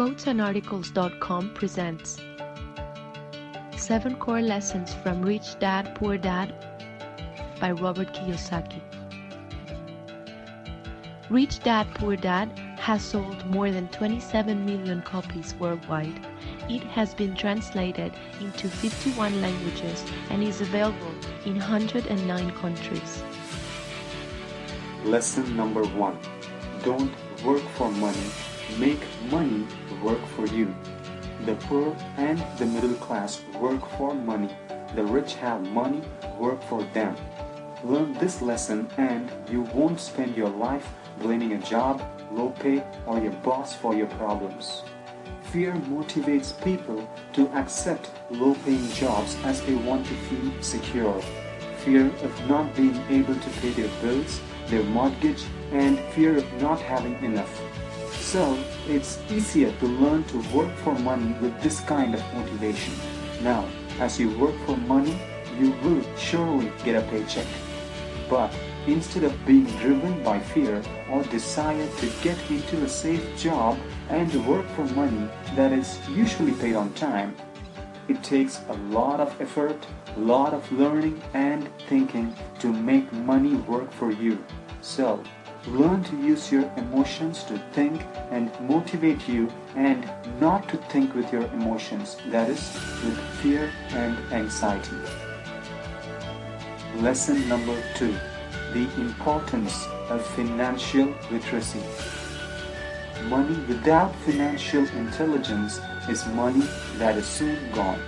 QuotesandArticles.com presents 7 Core Lessons from Rich Dad, Poor Dad by Robert Kiyosaki. Rich Dad, Poor Dad has sold more than 27 million copies worldwide. It has been translated into 51 languages and is available in 109 countries. Lesson number 1. Don't work for money. Make money work for you. The poor and the middle class work for money. The rich have money work for them. Learn this lesson and you won't spend your life blaming a job, low pay, or your boss for your problems. Fear motivates people to accept low-paying jobs as they want to feel secure. Fear of not being able to pay their bills, their mortgage, and fear of not having enough. So, it's easier to learn to work for money with this kind of motivation. Now, as you work for money, you will surely get a paycheck. But instead of being driven by fear or desire to get into a safe job and work for money that is usually paid on time, it takes a lot of effort, a lot of learning and thinking to make money work for you. So, learn to use your emotions to think and motivate you and not to think with your emotions, that is, with fear and anxiety. Lesson number 2. The importance of financial literacy. Money without financial intelligence is money that is soon gone.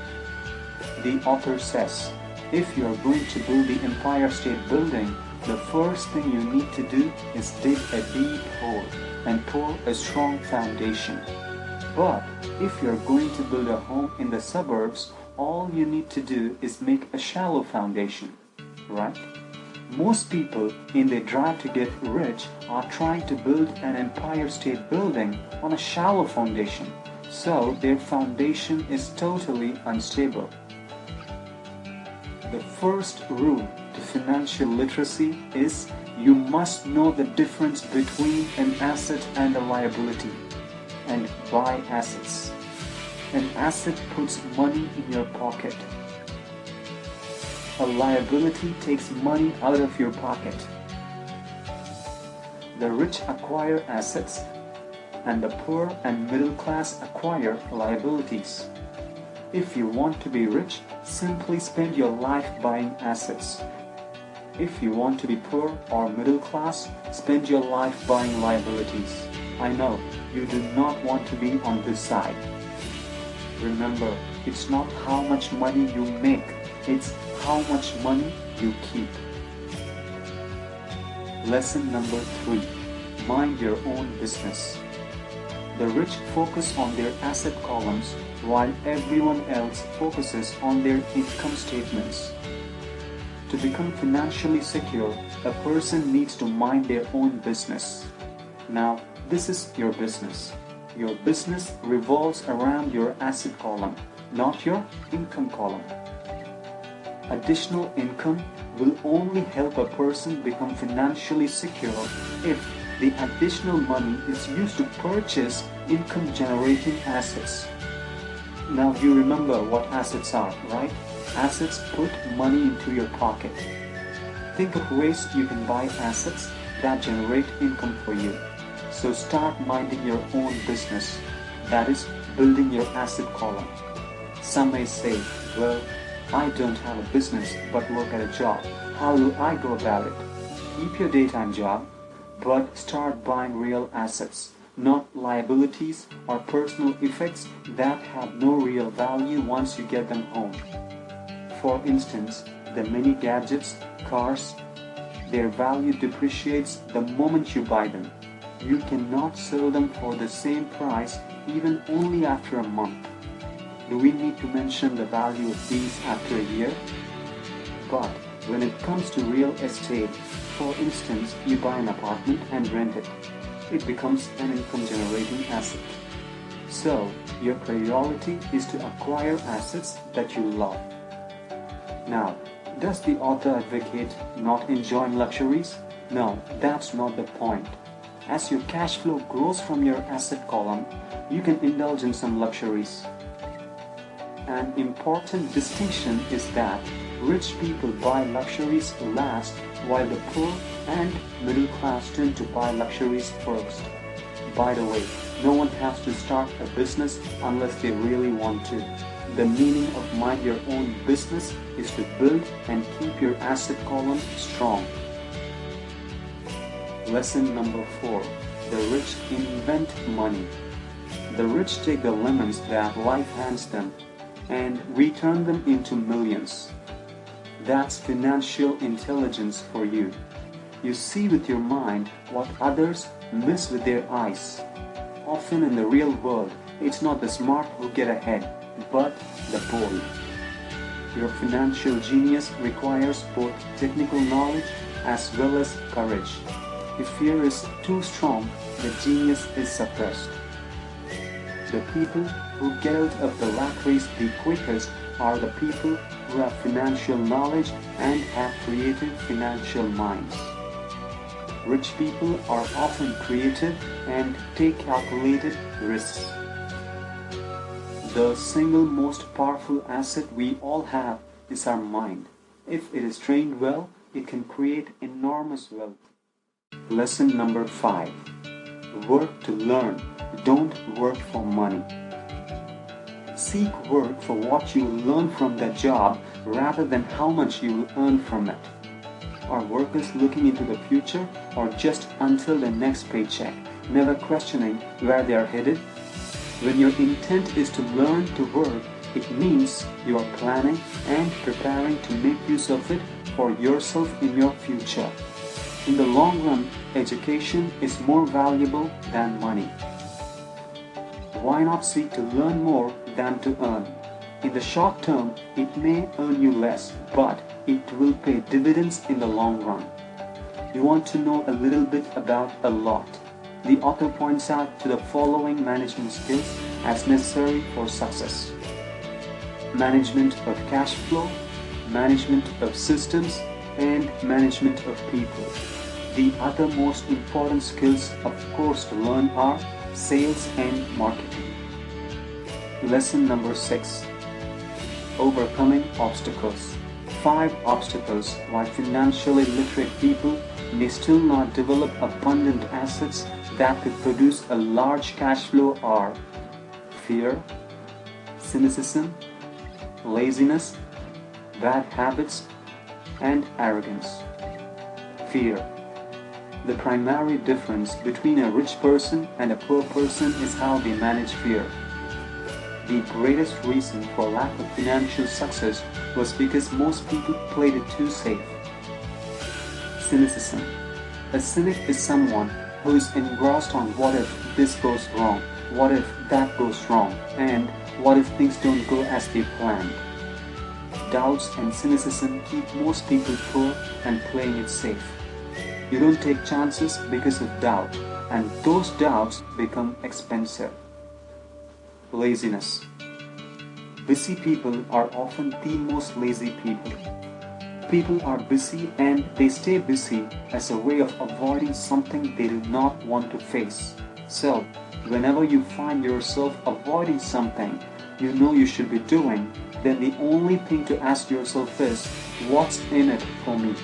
The author says, if you are going to build the Empire State Building, the first thing you need to do is dig a deep hole and pour a strong foundation. But if you are going to build a home in the suburbs, all you need to do is make a shallow foundation, right? Most people in their drive to get rich are trying to build an Empire State Building on a shallow foundation, so their foundation is totally unstable. The first rule to financial literacy is you must know the difference between an asset and a liability, and buy assets. An asset puts money in your pocket. A liability takes money out of your pocket. The rich acquire assets, and the poor and middle class acquire liabilities. If you want to be rich, simply spend your life buying assets. If you want to be poor or middle class, spend your life buying liabilities. I know you do not want to be on this side. Remember, it's not how much money you make, it's how much money you keep. Lesson number 3. Mind your own business. The rich focus on their asset columns while everyone else focuses on their income statements. To become financially secure, a person needs to mind their own business. Now, this is your business. Your business revolves around your asset column, not your income column. Additional income will only help a person become financially secure if the additional money is used to purchase income-generating assets. Now you remember what assets are, right? Assets put money into your pocket. Think of ways you can buy assets that generate income for you. So start minding your own business, that is, building your asset column. Some may say, well, I don't have a business but work at a job. How do I go about it? Keep your daytime job, but start buying real assets, not liabilities or personal effects that have no real value once you get them home. For instance, the many gadgets, cars, their value depreciates the moment you buy them. You cannot sell them for the same price even only after a month. Do we need to mention the value of these after a year? But when it comes to real estate, for instance, you buy an apartment and rent it. It becomes an income-generating asset. So, your priority is to acquire assets that you love. Now, does the author advocate not enjoying luxuries? No, that's not the point. As your cash flow grows from your asset column, you can indulge in some luxuries. An important distinction is that rich people buy luxuries last, while the poor and middle class tend to buy luxuries first. By the way, no one has to start a business unless they really want to. The meaning of mind your own business is to build and keep your asset column strong. Lesson number 4. The rich invent money. The rich take the lemons that life hands them and return them into millions. That's financial intelligence for you. You see with your mind what others miss with their eyes. Often in the real world, it's not the smart who get ahead, but the bold. Your financial genius requires both technical knowledge as well as courage. If fear is too strong, the genius is suppressed. The people who get out of the rat race the quickest are the people who have financial knowledge and have creative financial minds. Rich people are often creative and take calculated risks. The single most powerful asset we all have is our mind. If it is trained well, it can create enormous wealth. Lesson number 5. Work to learn. Don't work for money. Seek work for what you will learn from that job rather than how much you will earn from it. Are workers looking into the future or just until the next paycheck, never questioning where they are headed? When your intent is to learn to work, it means you are planning and preparing to make use of it for yourself in your future. In the long run, education is more valuable than money. Why not seek to learn more than to earn? In the short term, it may earn you less, but it will pay dividends in the long run. You want to know a little bit about a lot. The author points out to the following management skills as necessary for success: management of cash flow, management of systems, and management of people. The other most important skills, of course, to learn are sales and marketing. Lesson number 6. Overcoming obstacles. 5 obstacles why financially literate people may still not develop abundant assets that could produce a large cash flow are fear, cynicism, laziness, bad habits, and arrogance. Fear. The primary difference between a rich person and a poor person is how they manage fear. The greatest reason for lack of financial success was because most people played it too safe. Cynicism. A cynic is someone who is engrossed on what if this goes wrong, what if that goes wrong, and what if things don't go as they planned. Doubts and cynicism keep most people poor and playing it safe. You don't take chances because of doubt, and those doubts become expensive. Laziness. Busy people are often the most lazy people. People are busy and they stay busy as a way of avoiding something they do not want to face. So, whenever you find yourself avoiding something you know you should be doing, then the only thing to ask yourself is, what's in it for me?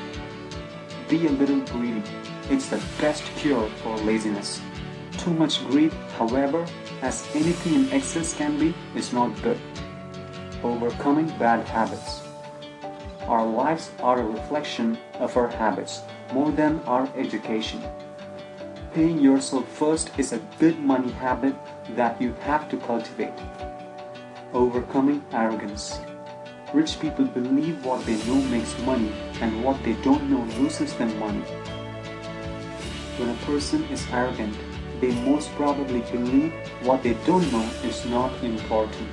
Be a little greedy. It's the best cure for laziness. Too much greed, however, as anything in excess can be, is not good. Overcoming bad habits. Our lives are a reflection of our habits more than our education. Paying yourself first is a good money habit that you have to cultivate. Overcoming arrogance. Rich people believe what they know makes money and what they don't know loses them money. When a person is arrogant, they most probably believe what they don't know is not important.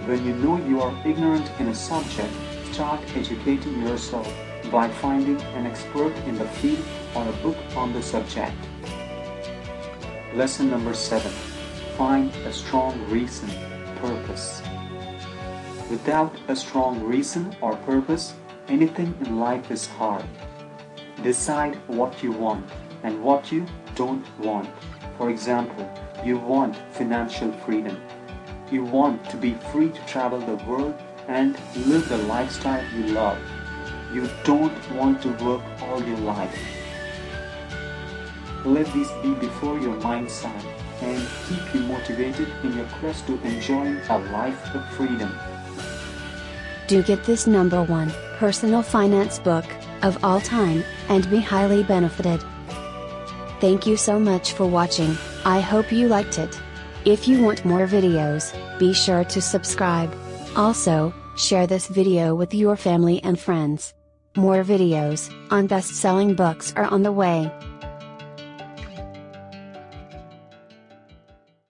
When you know you are ignorant in a subject, start educating yourself by finding an expert in the field or a book on the subject. Lesson number 7. Find a strong reason, purpose. Without a strong reason or purpose, anything in life is hard. Decide what you want and what you don't want. For example, you want financial freedom. You want to be free to travel the world and live the lifestyle you love. You don't want to work all your life. Let these be before your mind's eye and keep you motivated in your quest to enjoy a life of freedom. Do get this #1 personal finance book of all time and be highly benefited. Thank you so much for watching. I hope you liked it. If you want more videos, be sure to subscribe. Also, share this video with your family and friends. More videos on best-selling books are on the way.